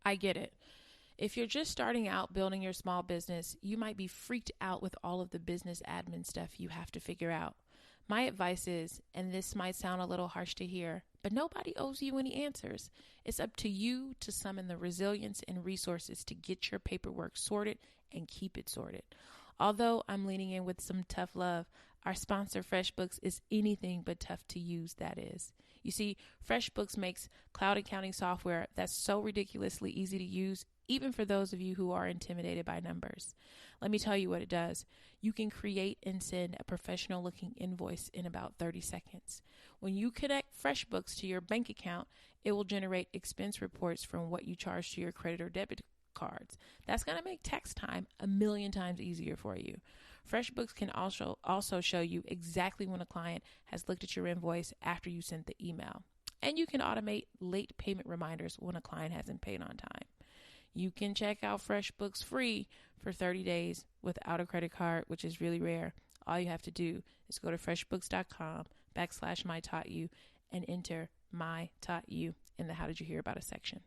I get it. If you're just starting out building your small business, you might be freaked out with all of the business admin stuff you have to figure out. My advice is, and this might sound a little harsh to hear, but nobody owes you any answers. It's up to you to summon the resilience and resources to get your paperwork sorted and keep it sorted. Although I'm leaning in with some tough love, our sponsor FreshBooks is anything but tough to use, that is. You see, FreshBooks makes cloud accounting software that's so ridiculously easy to use, even for those of you who are intimidated by numbers. Let me tell you what it does. You can create and send a professional looking invoice in about 30 seconds. When you connect FreshBooks to your bank account, it will generate expense reports from what you charge to your credit or debit cards. That's going to make tax time a million times easier for you. FreshBooks can also show you exactly when a client has looked at your invoice after you sent the email. And you can automate late payment reminders when a client hasn't paid on time. You can check out FreshBooks free for 30 days without a credit card, which is really rare. All you have to do is go to freshbooks.com/mytaughtyou and enter My Taught You in the How Did You Hear About Us section.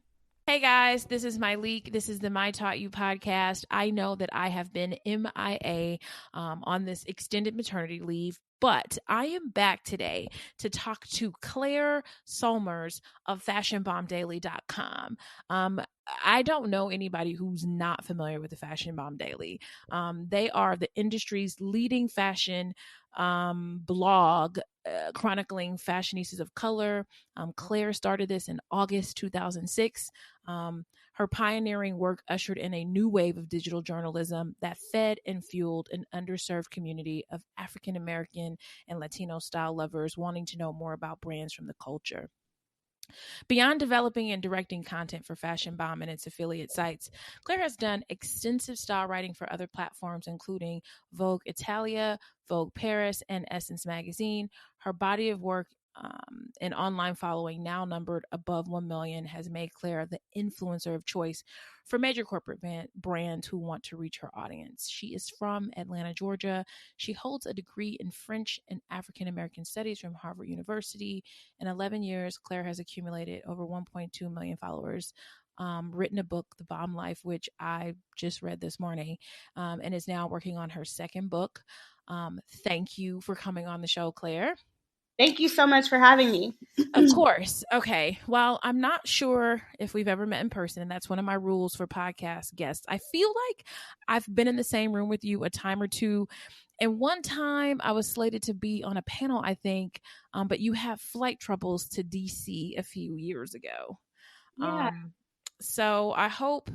Hey guys, this is my leak. This is the My Taught You podcast. I know that I have been MIA on this extended maternity leave, but I am back today to talk to Claire Sulmers of FashionBombDaily.com. I don't know anybody who's not familiar with the Fashion Bomb Daily. They are the industry's leading fashion blog chronicling fashionistas of color. Claire started this in August 2006. Her pioneering work ushered in a new wave of digital journalism that fed and fueled an underserved community of African American and Latino style lovers wanting to know more about brands from the culture. Beyond developing and directing content for Fashion Bomb and its affiliate sites, Claire has done extensive style writing for other platforms, including Vogue Italia, Vogue Paris, and Essence Magazine. Her body of work and online following, now numbered above 1 million, has made Claire the influencer of choice for major corporate brands who want to reach her audience. She is from Atlanta, Georgia. She holds a degree in French and African American Studies from Harvard University. In 11 years, Claire has accumulated over 1.2 million followers, written a book, The Bomb Life, which I just read this morning, and is now working on her second book. Thank you for coming on the show, Claire. Thank you so much for having me. Of course. Okay. Well, I'm not sure if we've ever met in person, and that's one of my rules for podcast guests. I feel like I've been in the same room with you a time or two. And one time I was slated to be on a panel, I think, but you had flight troubles to DC a few years ago. Yeah. So I hope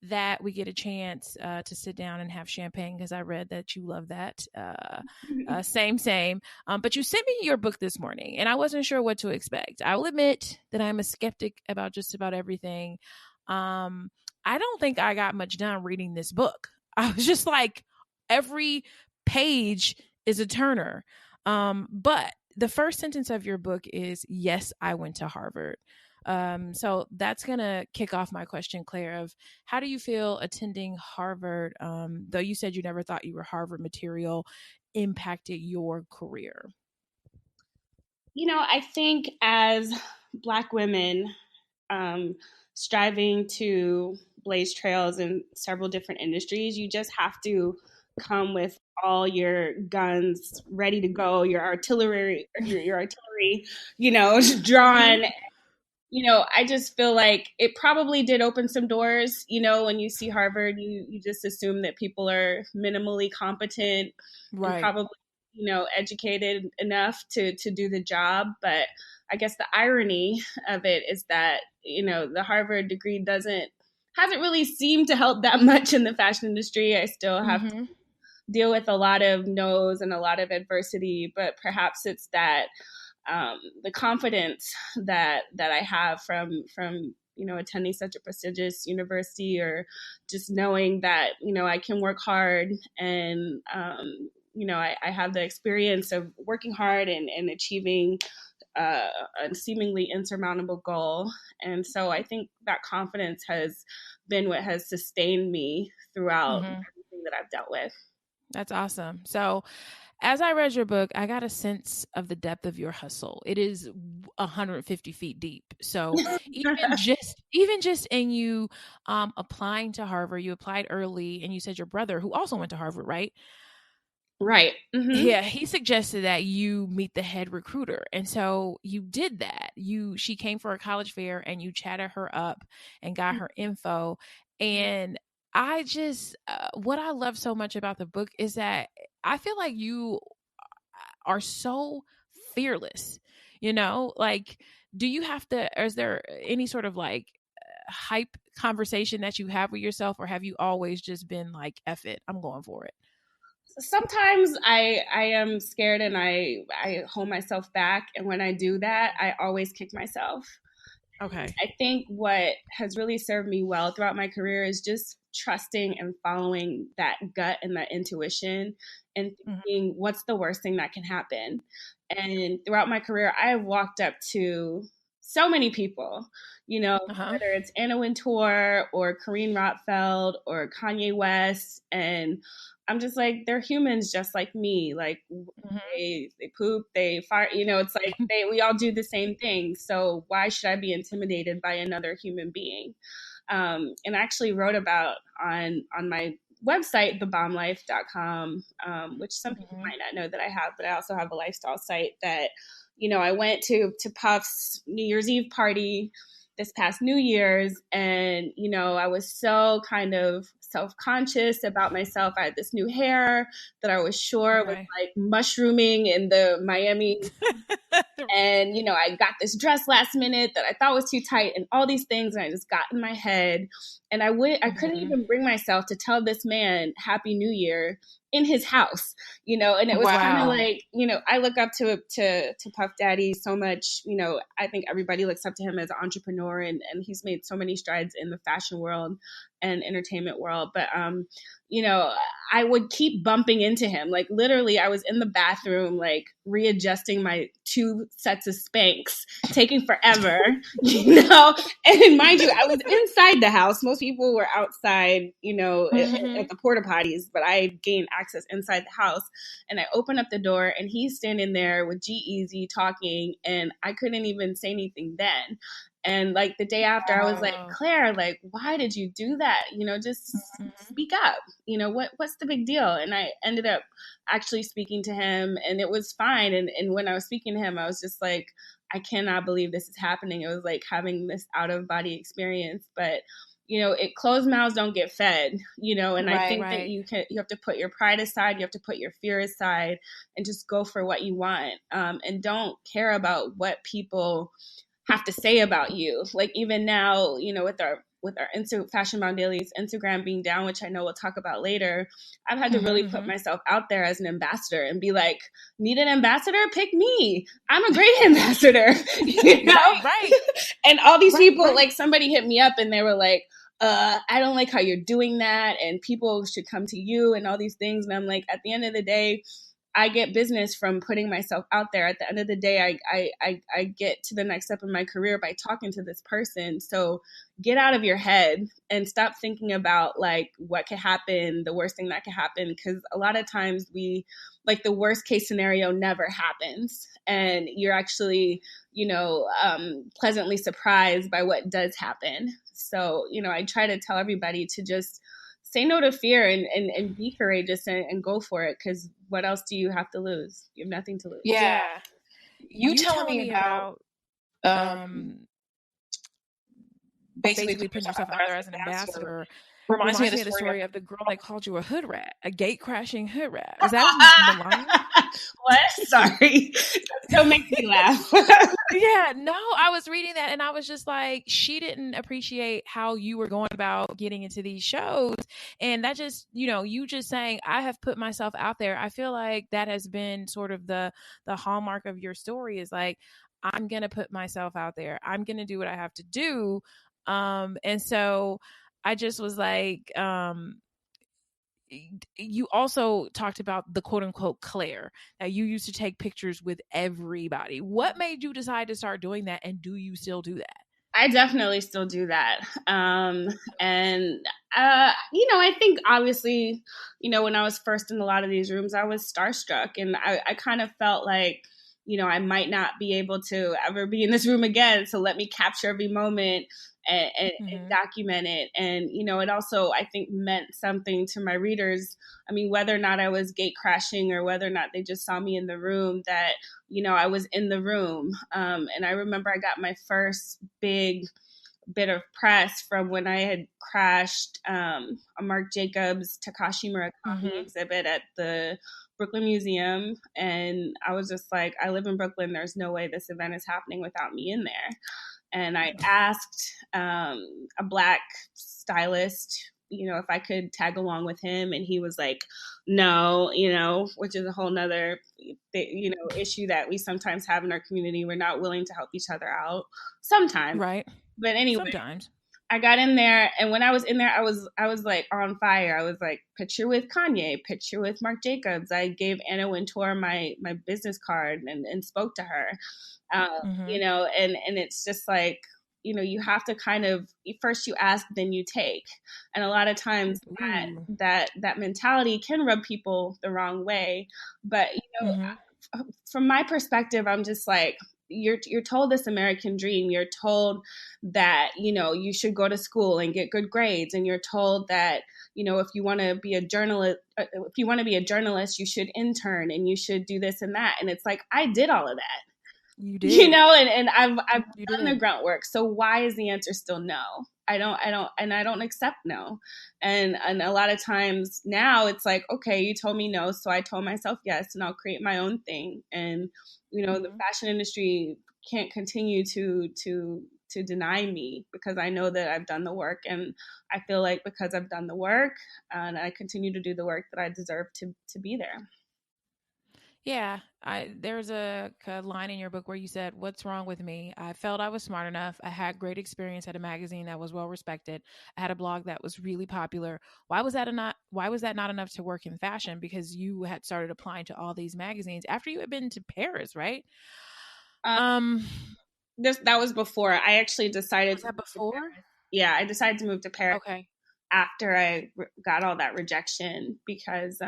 that we get a chance to sit down and have champagne, because I read that you love that. Same. But you sent me your book this morning, and I wasn't sure what to expect. I will admit that I'm a skeptic about just about everything. I don't think I got much done reading this book. I was just like, every page is a turner. But the first sentence of your book is, "Yes, I went to Harvard." So that's going to kick off my question, Claire, of how do you feel attending Harvard, though you said you never thought you were Harvard material, impacted your career? You know, I think as Black women striving to blaze trails in several different industries, you just have to come with all your guns ready to go, your artillery, drawn. I just feel like it probably did open some doors. When you see Harvard, you just assume that people are minimally competent, right, and probably, educated enough to do the job. But I guess the irony of it is that, the Harvard degree hasn't really seemed to help that much in the fashion industry. I still have to deal with a lot of no's and a lot of adversity, but perhaps it's that the confidence that I have from attending such a prestigious university, or just knowing that I can work hard, and I have the experience of working hard and achieving a seemingly insurmountable goal. And so I think that confidence has been what has sustained me throughout everything that I've dealt with. That's awesome. So as I read your book, I got a sense of the depth of your hustle. It is 150 feet deep. So even just in you applying to Harvard, you applied early, and you said your brother, who also went to Harvard, right? Right. Mm-hmm. Yeah, he suggested that you meet the head recruiter. And so you did that. She came for a college fair and you chatted her up and got her info. And I just what I love so much about the book is that I feel like you are so fearless. Like, do you have to, or is there any sort of like hype conversation that you have with yourself, or have you always just been like, F it, I'm going for it? Sometimes I am scared and I hold myself back, and when I do that, I always kick myself. Okay. I think what has really served me well throughout my career is just trusting and following that gut and that intuition and thinking, what's the worst thing that can happen? And throughout my career, I have walked up to so many people, whether it's Anna Wintour or Kareen Rotfeld or Kanye West. And I'm just like, they're humans just like me. Like, they poop, they fart, it's like we all do the same thing. So why should I be intimidated by another human being? And I actually wrote about on my website, thebomblife.com, which some people might not know that I have, but I also have a lifestyle site that, I went to Puff's New Year's Eve party this past New Year's, and, I was so kind of self-conscious about myself. I had this new hair that I was sure was like mushrooming in the Miami. And, I got this dress last minute that I thought was too tight and all these things. And I just got in my head, and I couldn't even bring myself to tell this man Happy New Year in his house, and it was kind of like, I look up to Puff Daddy so much. I think everybody looks up to him as an entrepreneur, and he's made so many strides in the fashion world and entertainment world. But, I would keep bumping into him. Like, literally, I was in the bathroom, like readjusting my 2 sets of Spanx, taking forever, and mind you, I was inside the house. Most people were outside, at the porta potties, but I gained access inside the house. And I opened up the door, and he's standing there with G-Eazy talking, and I couldn't even say anything then. And like the day after, I was like, Claire, like, why did you do that? Just speak up. What's the big deal? And I ended up actually speaking to him, and it was fine. And when I was speaking to him, I was just like, I cannot believe this is happening. It was like having this out of body experience. But closed mouths don't get fed, and I think that you have to put your pride aside, you have to put your fear aside, and just go for what you want, and don't care about what people have to say about you. Like, even now, with our Fashion Bound Daily's Instagram being down, which I know we'll talk about later, I've had to really put myself out there as an ambassador and be like, need an ambassador? Pick me. I'm a great ambassador. Right. And all these people, like, somebody hit me up and they were like, I don't like how you're doing that, and people should come to you and all these things. And I'm like, at the end of the day, I get business from putting myself out there. At the end of the day, I get to the next step in my career by talking to this person. So get out of your head and stop thinking about like what could happen, the worst thing that could happen. Because a lot of times the worst case scenario never happens. And you're actually, pleasantly surprised by what does happen. So, I try to tell everybody to just say no to fear and be courageous and go for it. Because what else do you have to lose? You have nothing to lose. Yeah. You telling me about basically putting yourself out there as an ambassador reminds me of the story of the girl that called you a hood rat, a gate crashing hood rat. Is that malign? What? Sorry. Don't make me laugh. Yeah, no, I was reading that and I was just like, she didn't appreciate how you were going about getting into these shows. And that just, you just saying, I have put myself out there. I feel like that has been sort of the hallmark of your story is like, I'm going to put myself out there. I'm going to do what I have to do. And so I just was like, you also talked about the quote unquote Claire that you used to take pictures with everybody. What made you decide to start doing that? And do you still do that? I definitely still do that. And, I think obviously, when I was first in a lot of these rooms, I was starstruck, and I kind of felt like, I might not be able to ever be in this room again. So let me capture every moment and document it. And, it also, I think, meant something to my readers. I mean, whether or not I was gate crashing or whether or not they just saw me in the room, that, I was in the room. And I remember I got my first big bit of press from when I had crashed a Marc Jacobs Takashi Murakami exhibit at the Brooklyn Museum. And I was just like, I live in Brooklyn. There's no way this event is happening without me in there. And I asked a Black stylist, if I could tag along with him. And he was like, no, which is a whole nother, issue that we sometimes have in our community. We're not willing to help each other out sometimes. Right. But anyway, sometimes. I got in there, and when I was in there, I was like on fire. I was like, picture with Kanye, picture with Marc Jacobs. I gave Anna Wintour my business card and spoke to her. And it's just like, you have to kind of, first you ask, then you take. And a lot of times that mentality can rub people the wrong way. But, from my perspective, I'm just like, you're told this American dream. You're told that, you should go to school and get good grades. And you're told that, if you want to be a journalist, you should intern and you should do this and that. And it's like, I did all of that. You did. And I've done the grunt work. So why is the answer still no? I don't accept no. And a lot of times now it's like, okay, you told me no, so I told myself yes, and I'll create my own thing. And the fashion industry can't continue to deny me, because I know that I've done the work, and I feel like because I've done the work and I continue to do the work, that I deserve to be there. Yeah, there's a line in your book where you said, "What's wrong with me? I felt I was smart enough. I had great experience at a magazine that was well respected. I had a blog that was really popular. Why was that not enough to work in fashion? Because you had started applying to all these magazines after you had been to Paris, right?" That was before. I actually decided was that before? Yeah, I decided to move to Paris. Okay. After I got all that rejection, because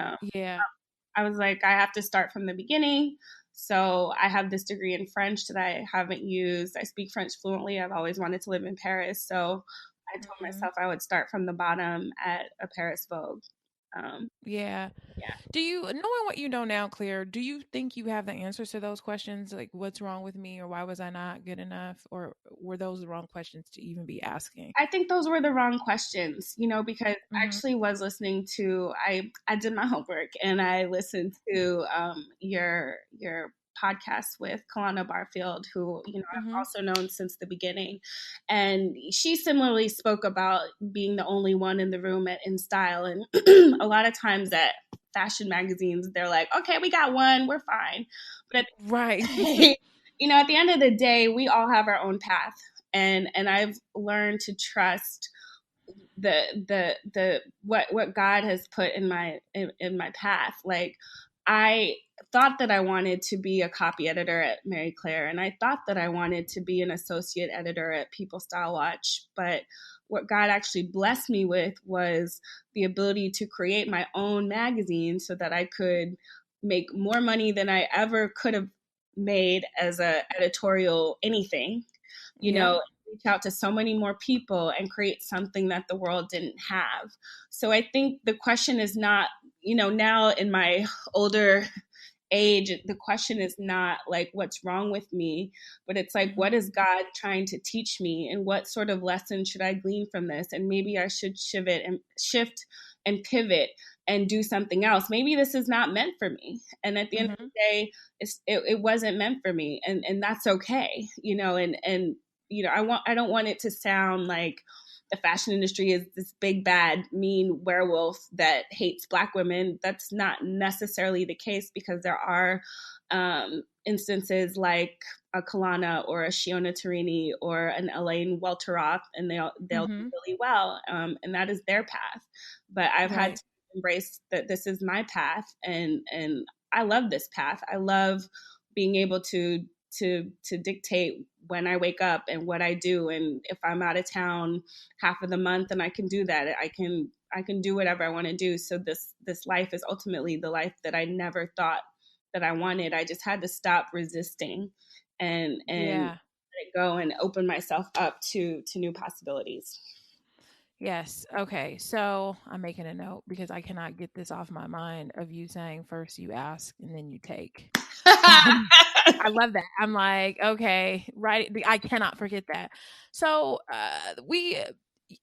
I was like, I have to start from the beginning. So I have this degree in French that I haven't used. I speak French fluently. I've always wanted to live in Paris. So I told myself I would start from the bottom at a Paris Vogue. Yeah. Do you, knowing what you know now, Claire, do you think you have the answers to those questions? Like, what's wrong with me, or why was I not good enough? Or were those the wrong questions to even be asking? I think those were the wrong questions, because I actually was listening to, I did my homework, and I listened to your podcast with Kalana Barfield, who, I've also known since the beginning. And she similarly spoke about being the only one in the room in style. And a lot of times at fashion magazines, they're like, okay, we got one, we're fine. But right. At the end of the day, we all have our own path. And I've learned to trust the what God has put in my path. Like, I thought that I wanted to be a copy editor at Mary Claire, and I thought that I wanted to be an associate editor at People Style Watch. But what God actually blessed me with was the ability to create my own magazine, so that I could make more money than I ever could have made as a editorial anything. Reach out to so many more people and create something that the world didn't have. So I think the question is not, now in my older age, the question is not like, what's wrong with me, but it's like, what is God trying to teach me, and what sort of lesson should I glean from this? And maybe I should shift and pivot and do something else. Maybe this is not meant for me. And at the end of the day, it wasn't meant for me. And that's okay. I don't want it to sound like the fashion industry is this big, bad, mean werewolf that hates Black women. That's not necessarily the case, because there are instances like a Kalana or a Shiona Tarini or an Elaine Welteroth, and they'll do really well. And that is their path. But I've had to embrace that this is my path, and I love this path. I love being able to dictate when I wake up and what I do. And if I'm out of town half of the month, and I can do that, I can do whatever I want to do. So this life is ultimately the life that I never thought that I wanted. I just had to stop resisting and Yeah. let it go and open myself up to new possibilities. Yes. Okay. So I'm making a note because I cannot get this off my mind of you saying first you ask and then you take. I love that. I'm like, okay, right. I cannot forget that. So,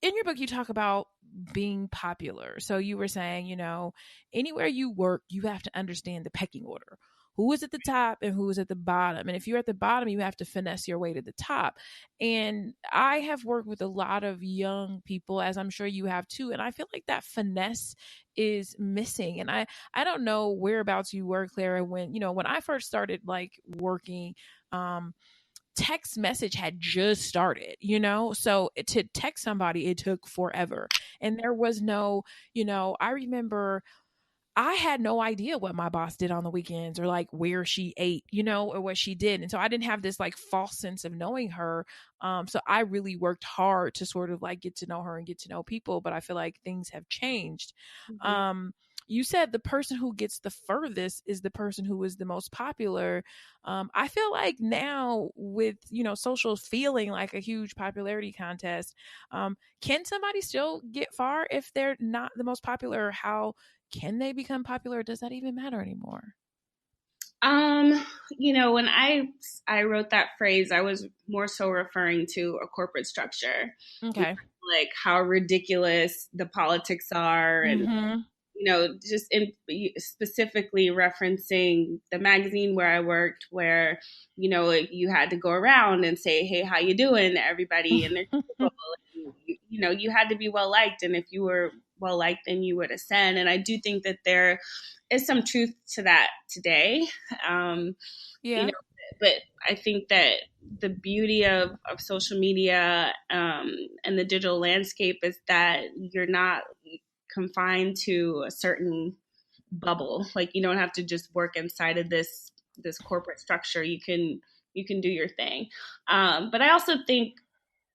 in your book, you talk about being popular. So you were saying, anywhere you work, you have to understand the pecking order. Who is at the top and who is at the bottom? And if you're at the bottom, you have to finesse your way to the top. And I have worked with a lot of young people, as I'm sure you have too. And I feel like that finesse is missing. And I don't know whereabouts you were, Clara, when I first started like working, text message had just started, so to text somebody, it took forever. And there was no, I remember I had no idea what my boss did on the weekends or like where she ate, or what she did. And so I didn't have this like false sense of knowing her. So I really worked hard to sort of like get to know her and get to know people. But I feel like things have changed. Mm-hmm. You said the person who gets the furthest is the person who is the most popular. I feel like now with, social feeling like a huge popularity contest, can somebody still get far if they're not the most popular? How can they become popular? Does that even matter anymore? When I wrote that phrase, I was more so referring to a corporate structure, Okay. like how ridiculous the politics are, and Mm-hmm. just specifically referencing the magazine where I worked, where you had to go around and say, "Hey, how you doing?" to everybody, and you had to be well liked, and if you were well liked, then you would ascend. And I do think that there is some truth to that today. Um, you Yeah. know, but I think that the beauty of social media and the digital landscape is that you're not confined to a certain bubble. Like you don't have to just work inside of this corporate structure. You can do your thing. But I also think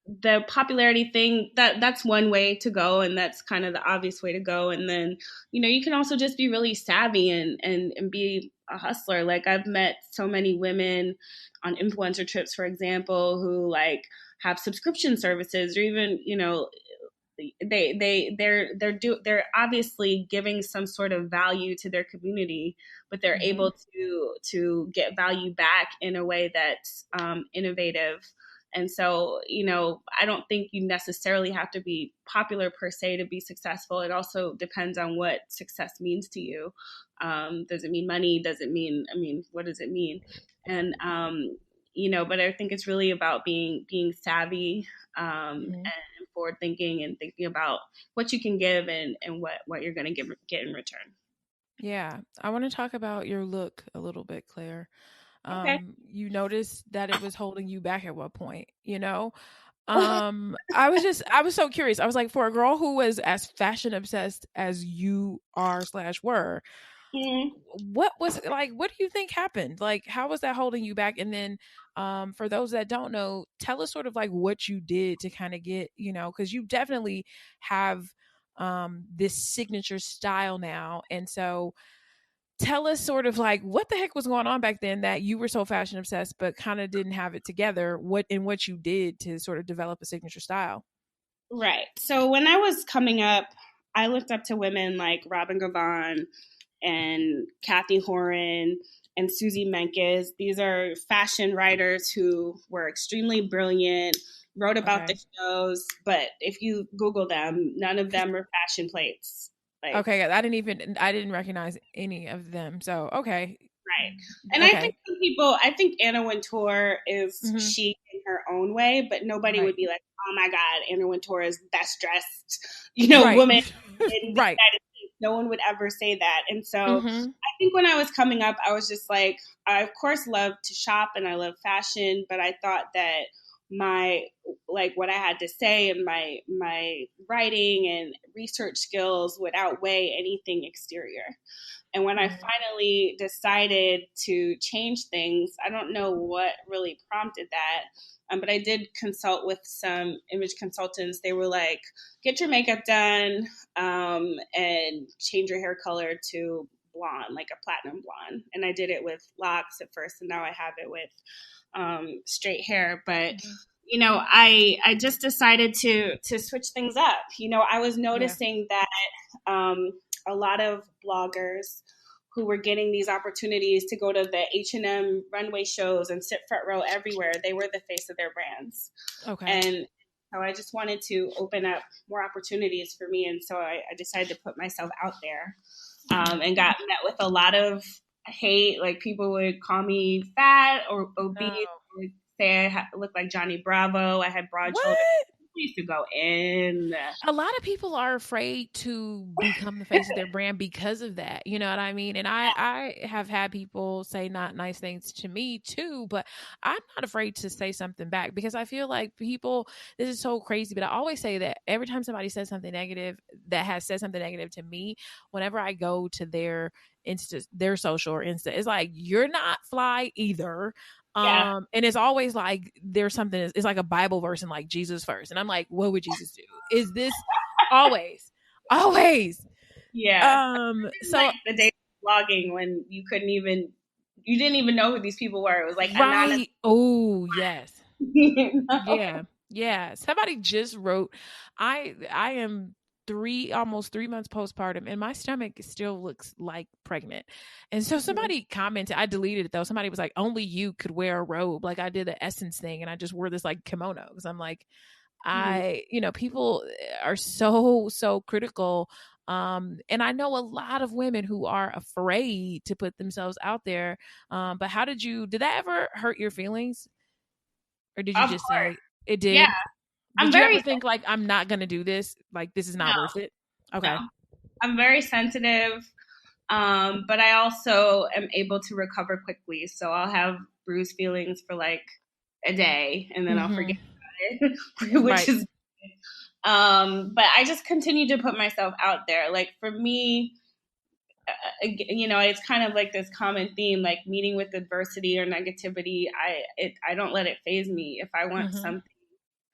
the popularity thing, that's one way to go, and that's kind of the obvious way to go. And then you can also just be really savvy and be a hustler. Like I've met so many women on influencer trips, for example, who like have subscription services, or even they're obviously giving some sort of value to their community, but they're Mm-hmm. able to get value back in a way that's innovative. And so, I don't think you necessarily have to be popular per se to be successful. It also depends on what success means to you. Does it mean money? Does it mean, what does it mean? And, but I think it's really about being savvy, Mm-hmm. and forward thinking, and thinking about what you can give, and what you're going to get in return. Yeah. I want to talk about your look a little bit, Claire. Okay. You noticed that it was holding you back at what point, Mm-hmm. I was so curious. I was like, for a girl who was as fashion obsessed as you are slash were, what was it like? What do you think happened? Like, how was that holding you back? And then, for those that don't know, tell us sort of like what you did to kind of get, because you definitely have this signature style now. And so tell us sort of like what the heck was going on back then that you were so fashion obsessed but kind of didn't have it together, what you did to sort of develop a signature style. Right. So when I was coming up, I looked up to women like Robin Gavon and Kathy Horan and Susie Menkes. These are fashion writers who were extremely brilliant, wrote about Okay. the shows, but if you Google them, none of them are fashion plates. Like, Okay, I didn't recognize any of them. So, okay. right. And Okay. I think Anna Wintour is Mhm. chic in her own way, but nobody would Right. be like, oh my God, Anna Wintour is best dressed, Right. woman in the Right. United States. No one would ever say that. And so Mhm. I think when I was coming up, I was just like, I of course love to shop and I love fashion, but I thought that my like what I had to say and my writing and research skills would outweigh anything exterior. And when I finally decided to change things, I don't know what really prompted that, but I did consult with some image consultants. They were like, get your makeup done and change your hair color to blonde, like a platinum blonde. And I did it with locks at first, and now I have it with straight hair. But you know, I just decided to switch things up. You know, I was noticing that a lot of bloggers who were getting these opportunities to go to the H&M runway shows and sit front row everywhere, they were the face of their brands. Okay. And so I just wanted to open up more opportunities for me. And so I decided to put myself out there and got met with a lot of hate. Like people would call me fat or obese, say I looked like Johnny Bravo. I had broad shoulders. Used to go in. A lot of people are afraid to become the face of their brand because of that. You know what I mean? And I have had people say not nice things to me too, but I'm not afraid to say something back because I feel like people, this is so crazy, but I always say that every time somebody says something negative that has said something negative to me, whenever I go to their Insta, their social or Insta, it's like, you're not fly either. And it's always like there's something, it's like a Bible verse and like Jesus first. And I'm like, what would Jesus do? Is this always? Yeah. So like the day of blogging when you didn't even know who these people were. It was like right. Oh, yes. You know? Yeah. Somebody just wrote, I am almost 3 months postpartum and my stomach still looks like pregnant. And so somebody commented, I deleted it though. Somebody was like, only you could wear a robe. Like I did the Essence thing and I just wore this like kimono because I'm like, you know, people are so critical. And I know a lot of women who are afraid to put themselves out there. But did that ever hurt your feelings? Or did you just say it did? Yeah. Did you ever think like, I'm not going to do this? Like, this is not worth it? Okay. No. I'm very sensitive. But I also am able to recover quickly. So I'll have bruised feelings for like a day and then I'll forget about it, which is, but I just continue to put myself out there. Like for me, you know, it's kind of like this common theme, like meeting with adversity or negativity. I don't let it faze me. If I want something,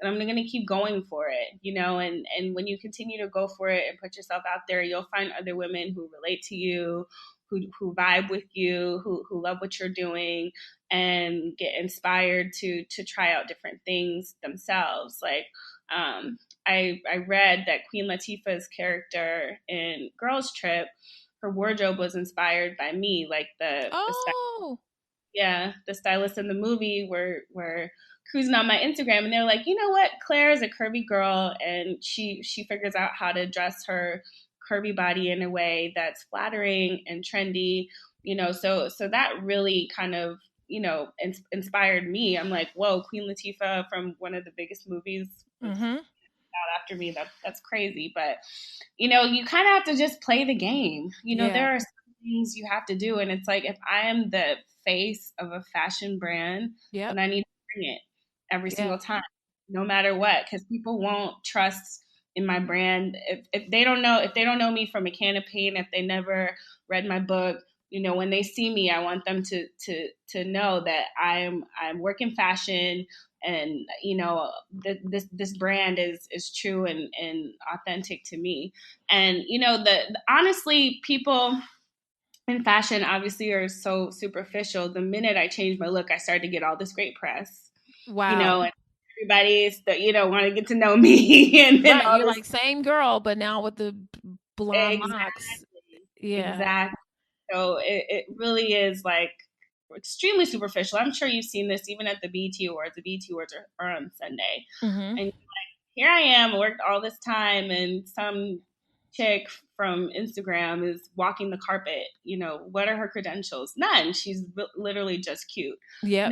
then I'm going to keep going for it, you know, and when you continue to go for it and put yourself out there, you'll find other women who relate to you, who vibe with you, who love what you're doing and get inspired to try out different things themselves. Like, I read that Queen Latifah's character in Girls Trip, her wardrobe was inspired by me. Like the stylists in the movie were cruising on my Instagram and they're like, you know what, Claire is a curvy girl and she figures out how to dress her curvy body in a way that's flattering and trendy, you know, so that really kind of, you know, inspired me. I'm like, whoa, Queen Latifah from one of the biggest movies out after me. That's crazy. But, you know, you kind of have to just play the game. You know, there are some things you have to do. And it's like, if I am the face of a fashion brand, then I need to bring it every single time, no matter what, because people won't trust in my brand if they don't know me from a can of paint, if they never read my book. You know, when they see me, I want them to know that I'm working fashion, and you know this brand is true and authentic to me. And you know, honestly, people in fashion obviously are so superficial. The minute I changed my look, I started to get all this great press. Wow. You know, and everybody's you know, want to get to know me. And then you're like, same girl, but now with the blonde locks. Yeah. Exactly. So it really is like extremely superficial. I'm sure you've seen this even at the BET Awards. The BET Awards are on Sunday. And you're like, here I am, worked all this time, and some chick from Instagram is walking the carpet. You know, what are her credentials? None. She's literally just cute. Yeah.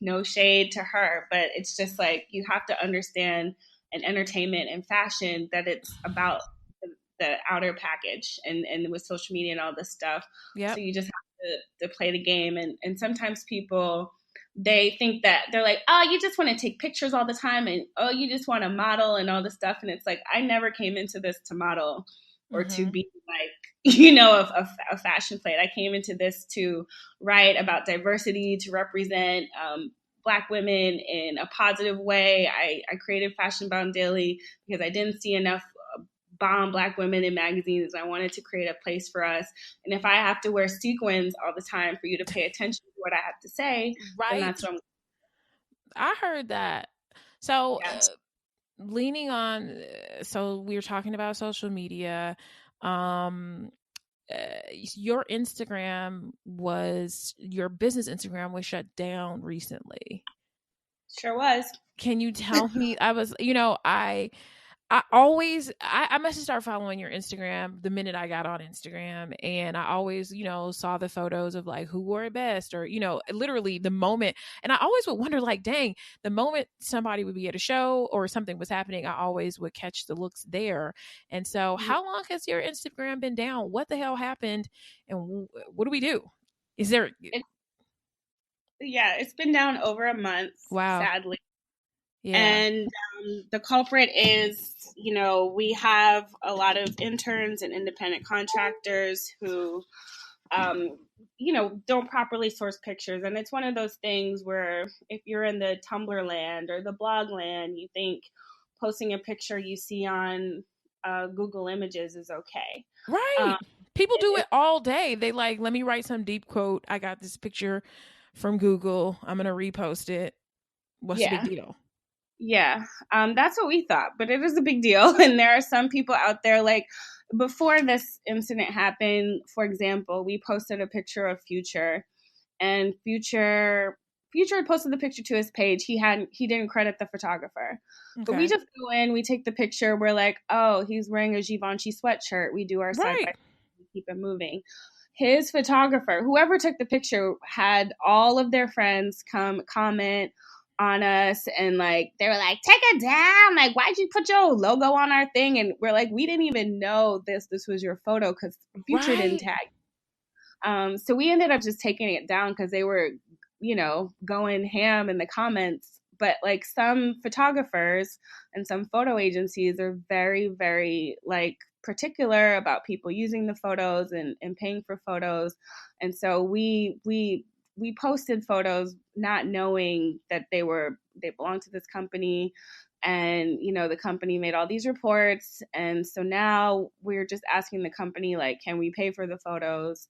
No shade to her, but it's just like, you have to understand in entertainment and fashion that it's about the outer package, and with social media and all this stuff. So you just have to play the game. And sometimes people they think that they're like, oh, you just want to take pictures all the time, and oh, you just want to model and all this stuff. And it's like, I never came into this to model or to be like, a fashion plate. I came into this to write about diversity, to represent Black women in a positive way. I created Fashion Bound Daily because I didn't see enough bomb Black women in magazines. I wanted to create a place for us. And if I have to wear sequins all the time for you to pay attention to what I have to say, then that's what I heard that. So leaning on, so we were talking about social media. Your business Instagram was shut down recently. Sure was. Can you tell me? I must have started following your Instagram the minute I got on Instagram. And I always, saw the photos of like who wore it best, or, literally the moment. And I always would wonder, like, dang, the moment somebody would be at a show or something was happening, I always would catch the looks there. And so how long has your Instagram been down? What the hell happened? And what do we do? Is there... It's been down over a month, sadly. Yeah. And the culprit is, we have a lot of interns and independent contractors who, don't properly source pictures. And it's one of those things where if you're in the Tumblr land or the blog land, you think posting a picture you see on Google Images is okay. Right. People do it all day. They like, let me write some deep quote. I got this picture from Google. I'm going to repost it. What's the big deal? Yeah, that's what we thought, but it is a big deal. And there are some people out there, like before this incident happened, for example, we posted a picture of Future, and Future had posted the picture to his page. He didn't credit the photographer. Okay. But we just go in, we take the picture, we're like, oh, he's wearing a Givenchy sweatshirt. We do our side by side, keep it moving. His photographer, whoever took the picture, had all of their friends come comment on us, and like they were like, take it down, like why'd you put your logo on our thing? And we're like, we didn't even know this was your photo because Future didn't tag. So we ended up just taking it down because they were going ham in the comments. But like some photographers and some photo agencies are very, very like particular about people using the photos and paying for photos. And so we posted photos not knowing that they belonged to this company, and the company made all these reports. And so now we're just asking the company, like, can we pay for the photos?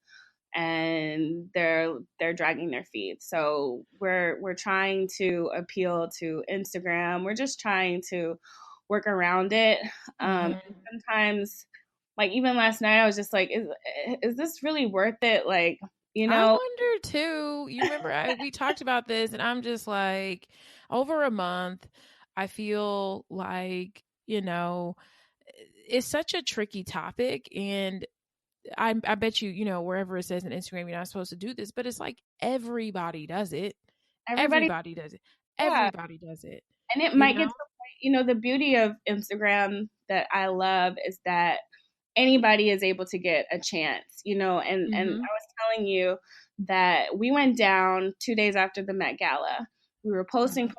And they're dragging their feet. So we're trying to appeal to Instagram. We're just trying to work around it. Sometimes, like even last night, I was just like, is this really worth it? Like, I wonder too. You remember we talked about this, and I'm just like, over a month, I feel like, it's such a tricky topic. And I bet you, wherever it says on Instagram, you're not supposed to do this, but it's like everybody does it. Everybody does it. Yeah. Everybody does it. And it might get to the point, the beauty of Instagram that I love is that anybody is able to get a chance, and I was telling you that we went down 2 days after the Met Gala. We were posting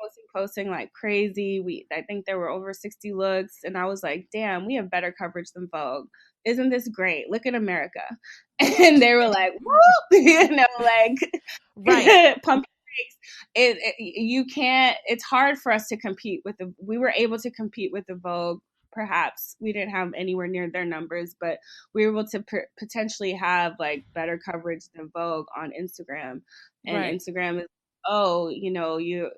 like crazy. I think there were over 60 looks, and I was like, damn, we have better coverage than Vogue. Isn't this great? Look at America. And they were like, whoop, like, right. Pump brakes. You can't, it's hard for us to compete with we were able to compete with the Vogue. Perhaps we didn't have anywhere near their numbers, but we were able to potentially have like better coverage than Vogue on Instagram. And Instagram is, you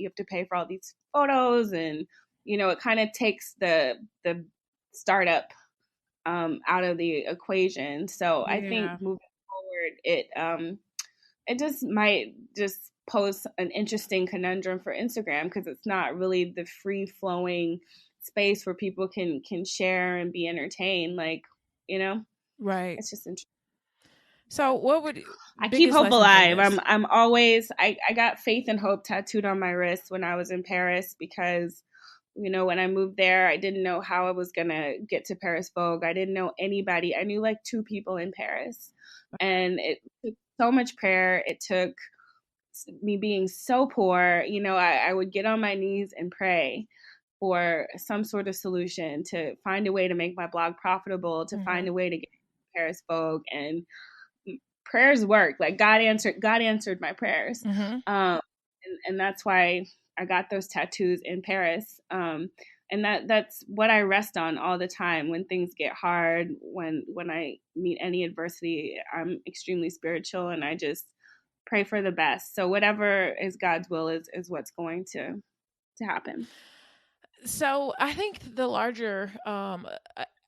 have to pay for all these photos, and it kind of takes the startup out of the equation. So I think moving forward, it just might just pose an interesting conundrum for Instagram, because it's not really the free flowing space where people can share and be entertained, like, right. It's just interesting. So what would I keep hope alive? I'm always, I got faith and hope tattooed on my wrist when I was in Paris, because when I moved there, I didn't know how I was gonna get to Paris Vogue. I didn't know anybody. I knew like 2 people in Paris, and it took so much prayer. It took me being so poor, I would get on my knees and pray for some sort of solution, to find a way to make my blog profitable, to find a way to get Paris Vogue. And prayers work. Like God answered my prayers. And that's why I got those tattoos in Paris. And that's what I rest on all the time when things get hard, when I meet any adversity. I'm extremely spiritual, and I just pray for the best. So whatever is God's will is what's going to happen. So I think the larger,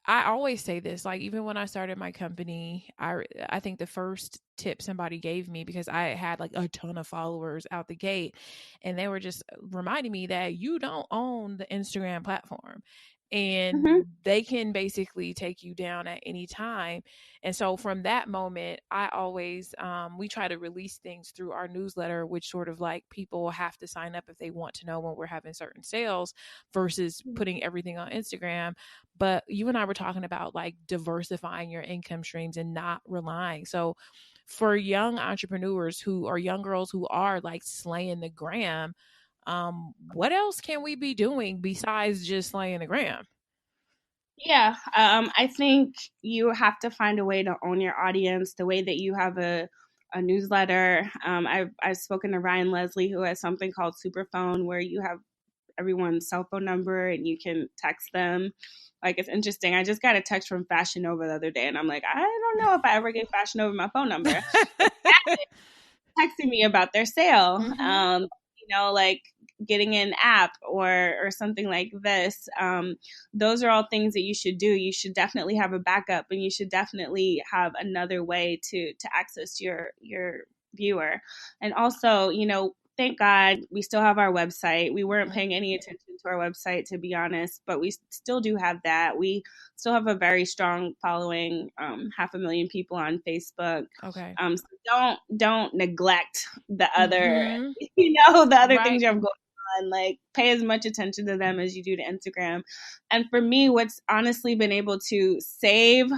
I always say this, like even when I started my company, I think the first tip somebody gave me, because I had like a ton of followers out the gate, and they were just reminding me that you don't own the Instagram platform, and they can basically take you down at any time. And so from that moment, I always, we try to release things through our newsletter, which sort of like people have to sign up if they want to know when we're having certain sales, versus putting everything on Instagram. But you and I were talking about like diversifying your income streams and not relying. So for young entrepreneurs who are young girls who are like slaying the gram, what else can we be doing besides just slaying the gram? Yeah, I think you have to find a way to own your audience, the way that you have a newsletter. I've spoken to Ryan Leslie, who has something called Superphone, where you have everyone's cell phone number and you can text them. Like, it's interesting. I just got a text from Fashion Nova the other day, and I'm like, I don't know if I ever gave Fashion Nova my phone number. Texting me about their sale. Like getting an app or something like this. Those are all things that you should do. You should definitely have a backup, and you should definitely have another way to access your viewer. And also, thank God we still have our website. We weren't paying any attention to our website, to be honest, but we still do have that. We still have a very strong following, 500,000 people on Facebook. Okay. So don't neglect the other, the other things you have going on. Like, pay as much attention to them as you do to Instagram. And for me, what's honestly been able to save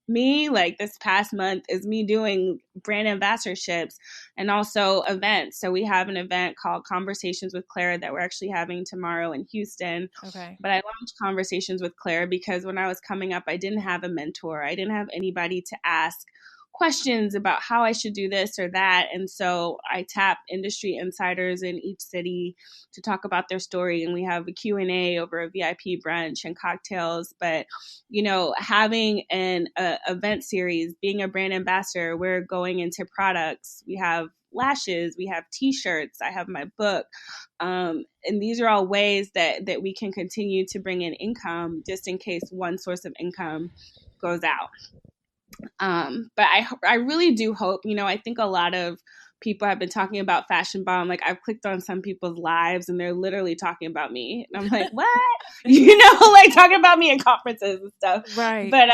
me like this past month is me doing brand ambassadorships and also events. So we have an event called Conversations with Claire that we're actually having tomorrow in Houston. Okay. But I launched Conversations with Claire because when I was coming up, I didn't have a mentor. I didn't have anybody to ask questions about how I should do this or that. And so I tap industry insiders in each city to talk about their story. And we have a Q&A over a VIP brunch and cocktails. But, having an event series, being a brand ambassador, we're going into products. We have lashes, we have t-shirts, I have my book. And these are all ways that we can continue to bring in income just in case one source of income goes out. But I really do hope, I think a lot of people have been talking about Fashion Bomb. Like, I've clicked on some people's lives and they're literally talking about me. And I'm like, what? Like talking about me at conferences and stuff. Right. But,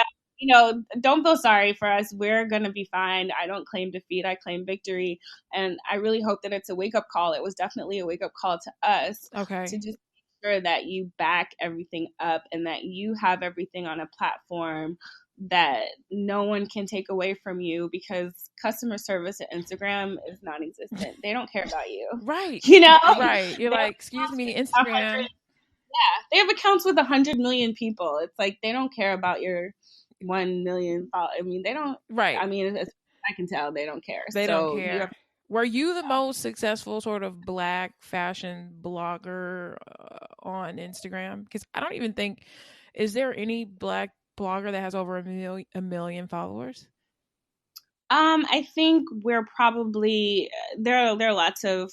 don't feel sorry for us. We're going to be fine. I don't claim defeat. I claim victory. And I really hope that it's a wake-up call. It was definitely a wake-up call to us. Okay. To just make sure that you back everything up and that you have everything on a platform that no one can take away from you, because customer service at Instagram is non-existent. They don't care about you. Right. Right. You're like, excuse me, Instagram. They have accounts with 100 million people. It's like, they don't care about your 1 million. I mean, they don't. Right. I mean, as I can tell, they don't care. They don't care. Were you the most successful sort of Black fashion blogger on Instagram? Because I don't even think, is there any Black blogger that has over a million followers? I think we're probably there are lots of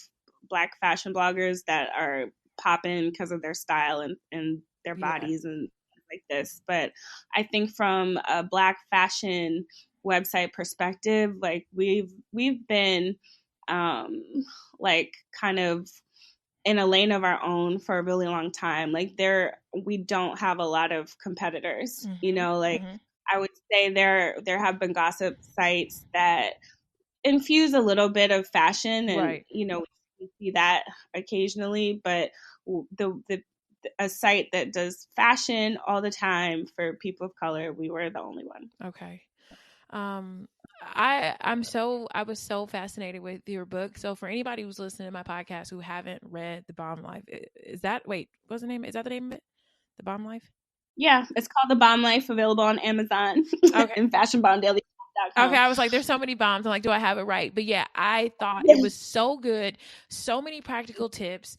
Black fashion bloggers that are popping because of their style and their bodies and like this. But I think from a Black fashion website perspective, like we've been like kind of in a lane of our own for a really long time. Like, we don't have a lot of competitors, I would say there have been gossip sites that infuse a little bit of fashion, and we see that occasionally, but a site that does fashion all the time for people of color, we were the only one. Okay. I was so fascinated with your book. So for anybody who's listening to my podcast who haven't read The Bomb Life, is that what's the name? Is that the name of it? The Bomb Life? Yeah, it's called The Bomb Life, available on Amazon Okay. and fashionbombdaily.com. Okay, I was like, there's so many bombs. I'm like, do I have it right? But yeah, I thought it was so good. So many practical tips.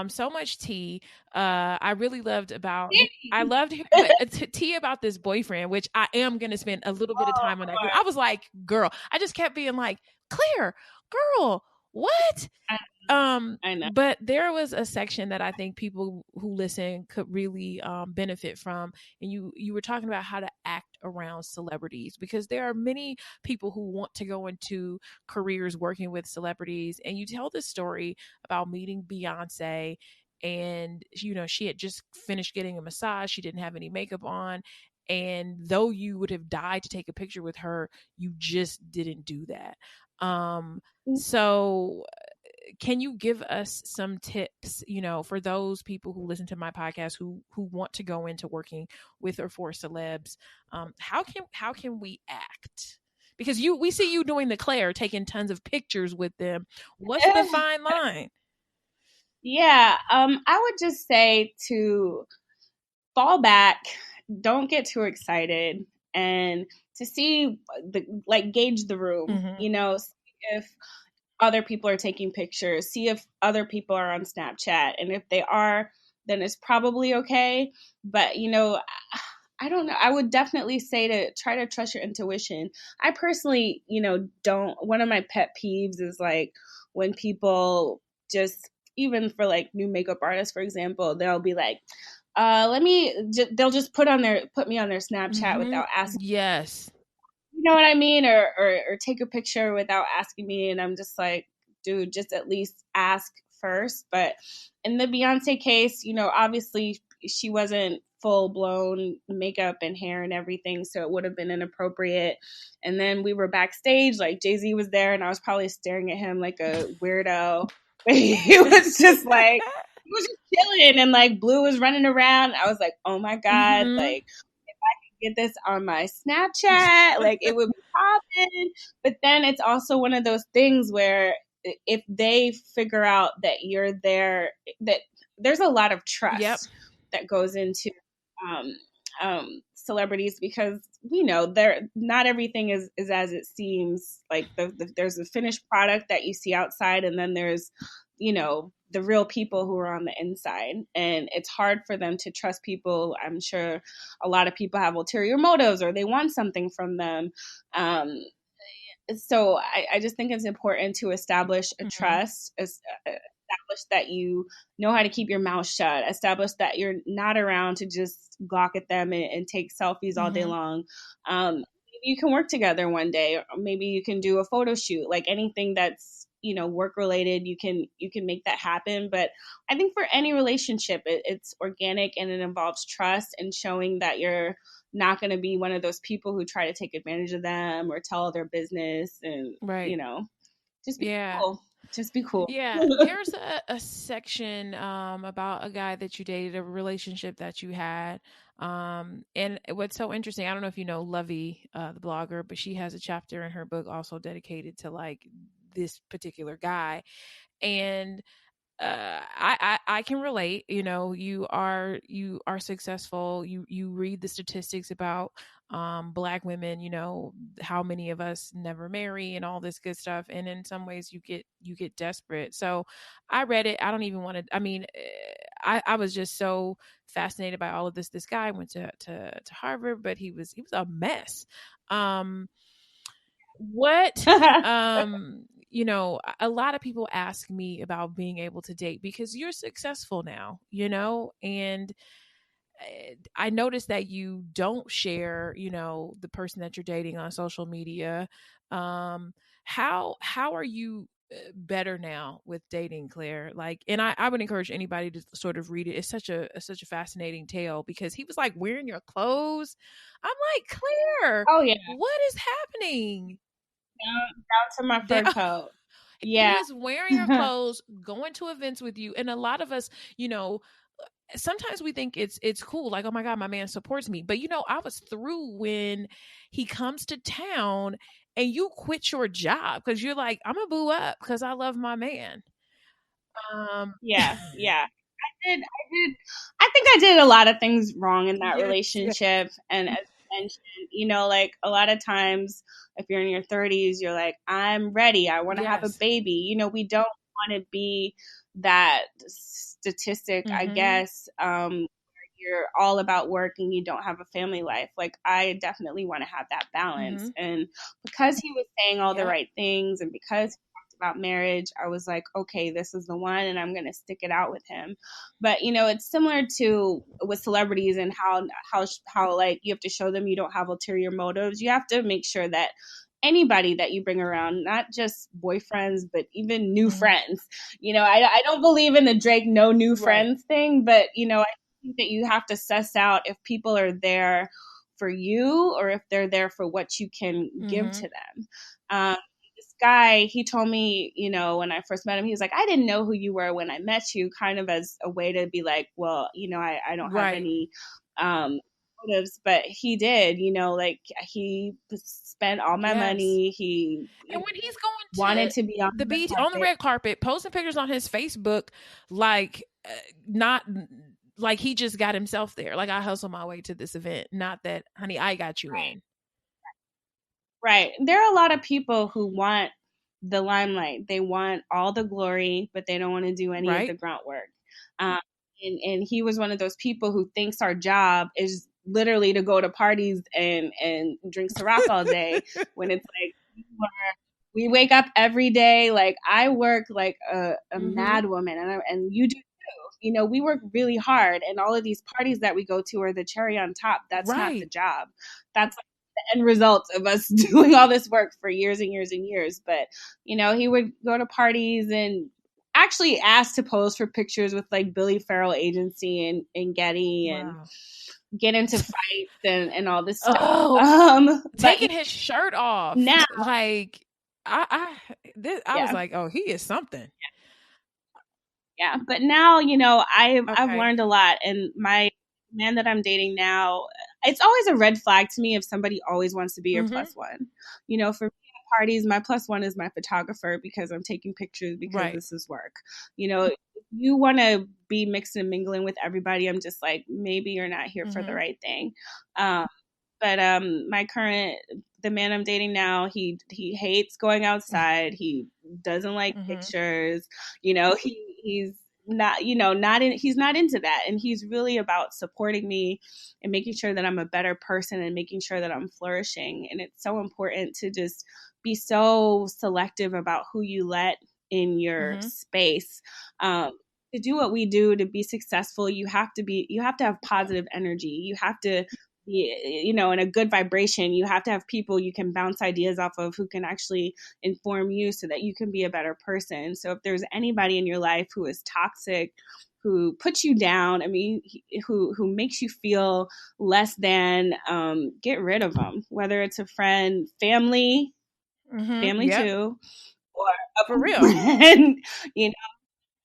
So much tea. I really loved about. I loved tea about this boyfriend, which I am gonna spend a little bit of time on that. I was like, girl, I just kept being like, Claire, girl, what? I know. But there was a section that I think people who listen could really benefit from, and you were talking about how to act around celebrities, because there are many people who want to go into careers working with celebrities, and you tell this story about meeting Beyonce, and she had just finished getting a massage, she didn't have any makeup on, and though you would have died to take a picture with her, you just didn't do that. So can you give us some tips, for those people who listen to my podcast who want to go into working with or for celebs? How can we act? Because we see you doing the Claire, taking tons of pictures with them. What's the fine line? Yeah, I would just say to fall back, don't get too excited, and to see gauge the room. Mm-hmm. See if other people are taking pictures, see if other people are on Snapchat, and if they are, then it's probably okay. But I don't know. I would definitely say to try to trust your intuition. I personally, don't. One of my pet peeves is like when people just, even for like new makeup artists, for example, they'll be like, they'll just put me on their Snapchat Mm-hmm. without asking. Yes. You know what I mean? Or take a picture without asking me. And I'm just like, dude, just at least ask first. But in the Beyonce case, obviously she wasn't full blown makeup and hair and everything, so it would have been inappropriate. And then we were backstage, like Jay-Z was there, and I was probably staring at him like a weirdo. He was just like, he was just chilling, and like Blue was running around. I was like, oh my God, Mm-hmm. like get this on my Snapchat, like it would be popping. But then it's also one of those things where if they figure out that you're there, that there's a lot of trust that goes into um, celebrities, because we know there not everything is as it seems. Like there's a finished product that you see outside, and then there's the real people who are on the inside, and it's hard for them to trust people. I'm sure a lot of people have ulterior motives, or they want something from them. So I just think it's important to establish a trust, establish that you know how to keep your mouth shut, establish that you're not around to just gawk at them and take selfies all day long. Maybe you can work together one day, or maybe you can do a photo shoot, like anything that's work related, you can make that happen. But I think for any relationship, it's organic, and it involves trust and showing that you're not going to be one of those people who try to take advantage of them or tell their business, and just be cool. Just be cool. Yeah, there's a section about a guy that you dated, a relationship that you had. And what's so interesting, I don't know if you know Lovey, the blogger, but she has a chapter in her book also dedicated to like this particular guy. And I can relate. You are successful. You read the statistics about Black women. How many of us never marry and all this good stuff. And in some ways, you get desperate. So I read it. I don't even want to. I mean, I was just so fascinated by all of this. This guy went to Harvard, but he was a mess. What a lot of people ask me about being able to date because you're successful now, and I noticed that you don't share, the person that you're dating on social media. How are you better now with dating, Claire? Like, and I would encourage anybody to sort of read it. It's such a fascinating tale because he was like wearing your clothes. I'm like, Claire, Oh yeah, what is happening? down to my fur coat. He Yeah. was wearing your clothes, going to events with you. And a lot of us, sometimes we think it's cool, like, oh my God, my man supports me. But I was through when he comes to town and you quit your job because you're like, I'm gonna boo up because I love my man. Yeah. I think I did a lot of things wrong in that Yes, yes. relationship. And as you mentioned, like a lot of times, if you're in your 30s, you're like, I'm ready. I want to have a Yes. baby. We don't want to be that statistic, I guess. You're all about work and you don't have a family life. Like, I definitely want to have that balance. And because he was saying all the right things and because about marriage, I was like, okay, this is the one, and I'm going to stick it out with him. But it's similar to with celebrities and how like you have to show them you don't have ulterior motives. You have to make sure that anybody that you bring around, not just boyfriends, but even new friends. I don't believe in the Drake no new friends thing, but I think that you have to suss out if people are there for you or if they're there for what you can give to them. This guy, he told me, when I first met him, he was like, I didn't know who you were when I met you, kind of as a way to be like, well, I don't have any motives, but he did, like he spent all my money. He And when he's going wanted to be on the beach on the red carpet, posting pictures on his Facebook, like not like he just got himself there. Like, I hustle my way to this event, not that, honey, I got you in. Right. There are a lot of people who want the limelight. They want all the glory, but they don't want to do any of the grunt work. And he was one of those people who thinks our job is literally to go to parties and drink Ciroc all day when it's like we wake up every day. Like, I work like a mad woman, and you do too. We work really hard, and all of these parties that we go to are the cherry on top. That's not the job. That's like the end result of us doing all this work for years and years and years. But he would go to parties and actually asked to pose for pictures with like Billy Farrell Agency and Getty and get into fights and all this stuff. Taking his shirt off now, like I was like, oh, he is something. Yeah, but now I've learned a lot, and my man that I'm dating now, it's always a red flag to me if somebody always wants to be your plus one. For me at parties, my plus one is my photographer because I'm taking pictures because this is work. If you want to be mixed and mingling with everybody, I'm just like, maybe you're not here for the right thing. But the man I'm dating now, he hates going outside. He doesn't like pictures. He's not he's not into that, and he's really about supporting me and making sure that I'm a better person and making sure that I'm flourishing. And it's so important to just be so selective about who you let in your space. To do what we do, to be successful, you have to have positive energy. You have to be, in a good vibration. You have to have people you can bounce ideas off of who can actually inform you so that you can be a better person. So if there's anybody in your life who is toxic, who puts you down, who makes you feel less than, get rid of them, whether it's a friend, family too, or a for real friend,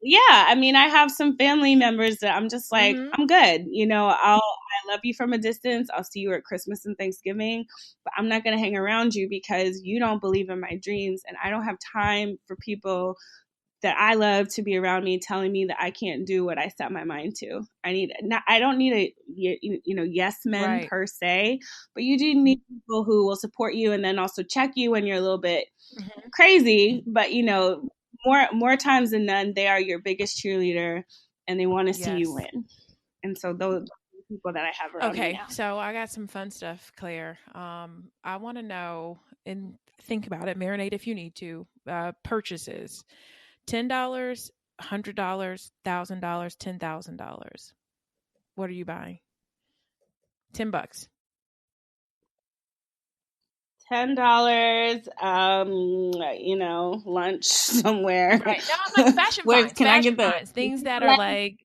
Yeah, I have some family members that I'm just like, I'm good. I love you from a distance. I'll see you at Christmas and Thanksgiving, but I'm not going to hang around you because you don't believe in my dreams. And I don't have time for people that I love to be around me telling me that I can't do what I set my mind to. I don't need a, yes men per se, but you do need people who will support you and then also check you when you're a little bit crazy, but more times than none, they are your biggest cheerleader and they want to see you win. And so those are the people that I have around me now. So I got some fun stuff, Claire. I want to know, and think about it, marinate if you need to, purchases. $10, $100, $1,000, $10,000. What are you buying? $10. $10, lunch somewhere. Right. No, I'm like fashion finds. Can I get the things that are like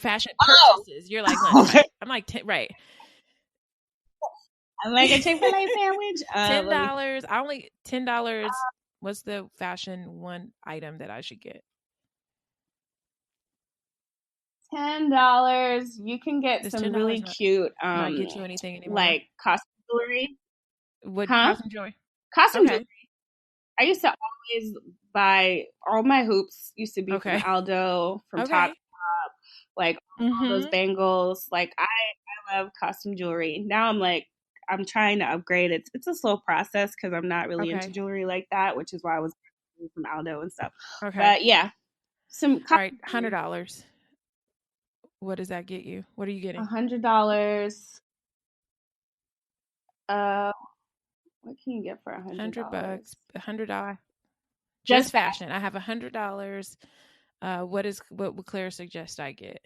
fashion purchases? You're like lunch, right? I'm like right. I'm like a Chick-fil-A sandwich. $10. I only $10. What's the fashion one item that I should get? $10, you can get Does some $10 really cute, not get you anything anymore? like costume jewelry. What Huh? costume jewelry? Costume jewelry. Okay. I used to always buy all my hoops. Used to be from Okay. Aldo, from Top, Okay. like all those bangles. Like I love costume jewelry. Now I'm trying to upgrade. It's a slow process because I'm not really into Okay. jewelry like that, which is why I was from Aldo and stuff. Okay. But yeah, some All right. jewelry. $100. What does that get you? What are you getting? $100. Uh, what can you get for $100? $100. $100. Just Just fashion. I have $100. What would Claire suggest I get?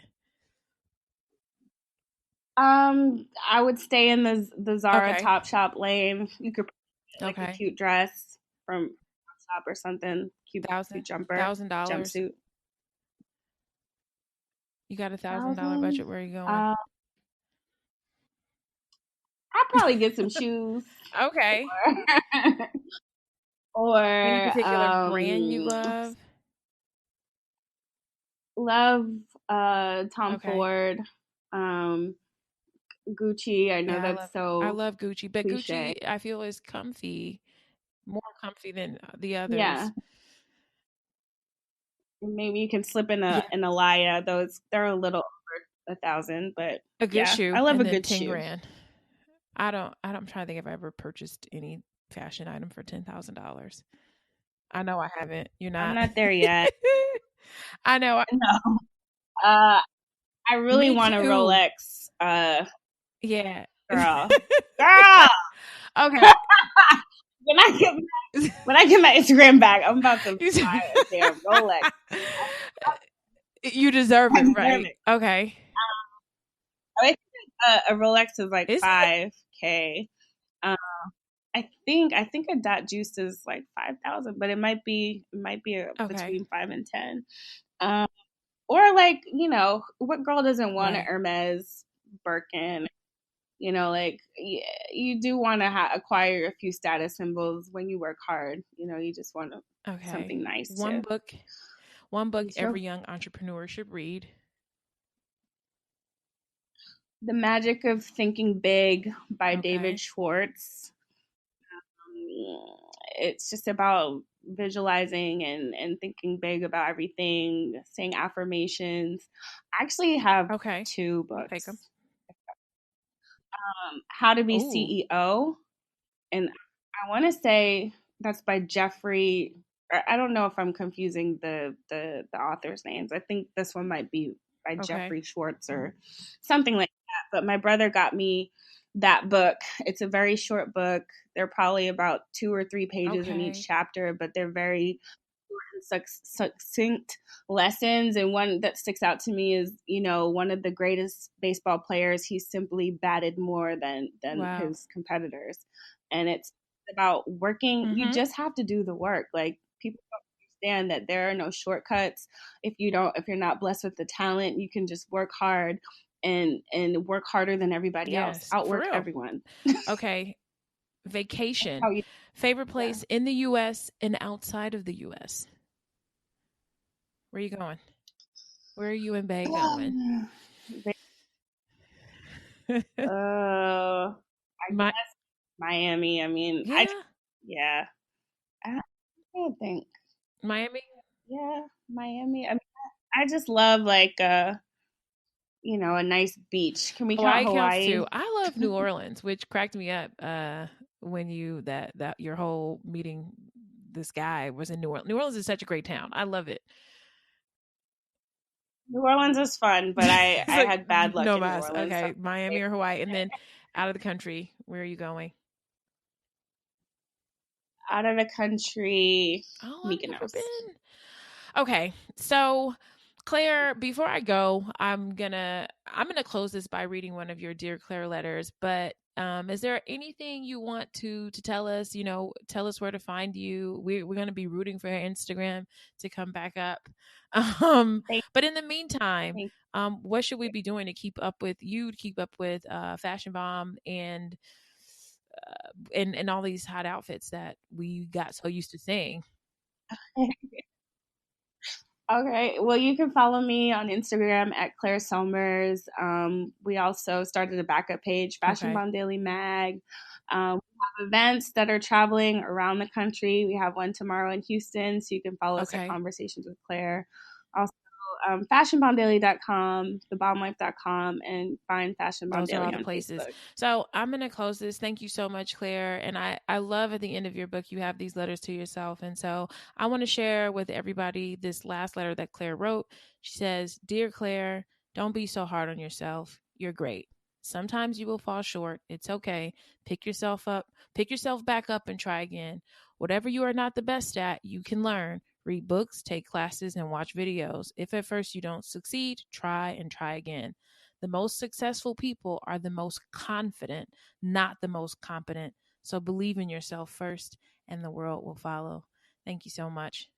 I would stay in the Zara Okay. Topshop lane. You could get like a Okay. cute dress from Topshop or something. Cute jumper, $1,000. jumpsuit. You got $1,000 Thousand. budget. Where are you going? I'd probably get some shoes. Okay. Any Or particular brand you love? love Tom Okay. Ford, Gucci. I know Yeah, that's I so love Gucci, but cliche. Gucci I feel is comfy, more comfy than the Yeah. others. Maybe you can slip in Yeah, a Laya. Those they're a little over 1,000, but a good yeah, shoe I love and a then good 10 shoe. grand. I'm trying to think if I ever purchased any fashion item for $10,000. I know I haven't. You're I'm not. not there yet. I know. No. Uh, I really Me want a too. Rolex. Yeah. Girl, girl. Okay. when I get when I get my Instagram back, I'm about to buy a damn Rolex. You deserve I it, deserve right? it. Okay. I think a Rolex is like Is it? 5K. Um, I think a Dot Juice is like 5,000, but it might be Okay. between 5 and 10. Um, or like what girl doesn't want an Right. Hermes Birkin? Like you do want to acquire a few status symbols when you work hard. You just want Okay. something nice One to book one book ease your. every young entrepreneur should read. The Magic of Thinking Big by David Okay. Schwartz. It's just about visualizing and thinking big about everything, saying affirmations. I actually have Okay. two I'll take them. books. How to Be Oh, CEO, and I want to say that's by Jeffrey. I don't know if I'm confusing the authors' names. I think this one might be by okay. Jeffrey Schwartz or something like that. But my brother got me that book. It's a very short book. They're probably about 2 or 3 pages in each Okay. chapter, but they're very succinct lessons. And one that sticks out to me is, one of the greatest baseball players. He simply batted more than Wow. his competitors, and it's about working. You Mhm. just have to do the work. Like people don't understand that there are no shortcuts. If you're not blessed with the talent, you can just work hard and work harder than everybody else. Yes, for Outwork real. everyone. Okay. That's Vacation. how you. Favorite Yeah. place in the US and outside of the US? Where are you going? Where are you and Bay going? I My guess Miami. I mean, Yeah, yeah. I don't think. Miami. Yeah, Miami. I mean, I just love like a nice beach. Can we count Hawaii counts Hawaii? too. I love New Orleans, which cracked me up when you that your whole meeting this guy was in New Orleans. New Orleans is such a great town. I love it. New Orleans is fun, but I It's I like had bad luck no in New mas. Orleans. So Okay, Miami or Hawaii, and then out of the country, where are you going? out of the country, Oh, I've never Mykonos. been. Okay, so Claire, before I go, I'm gonna close this by reading one of your Dear Claire letters. But is there anything you want to tell us? Tell us where to find you. We're gonna be rooting for your Instagram to come back up. Um, Thank, but in the meantime, thank. what should we be doing to keep up with you? To keep up with Fashion Bomb and all these hot outfits that we got so used to seeing. Okay. Well, you can follow me on Instagram at Claire Sulmers. We also started a backup page, Fashion Bond Daily Mag. We have events that are traveling around the country. We have one tomorrow in Houston, so you can follow us at Conversations with Claire. Also, fashionbonddaily.com, thebombwife.com, and find Fashion Bond Daily on places. Facebook. So I'm going to close this. Thank you so much, Claire. And I love at the end of your book, you have these letters to yourself. And so I want to share with everybody this last letter that Claire wrote. She says, "Dear Claire, don't be so hard on yourself. You're great. Sometimes you will fall short. It's okay. Pick yourself back up and try again. Whatever you are not the best at, you can learn. Read books, take classes, and watch videos. If at first you don't succeed, try and try again. The most successful people are the most confident, not the most competent. So believe in yourself first, and the world will follow." Thank you so much.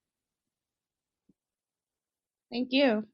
Thank you.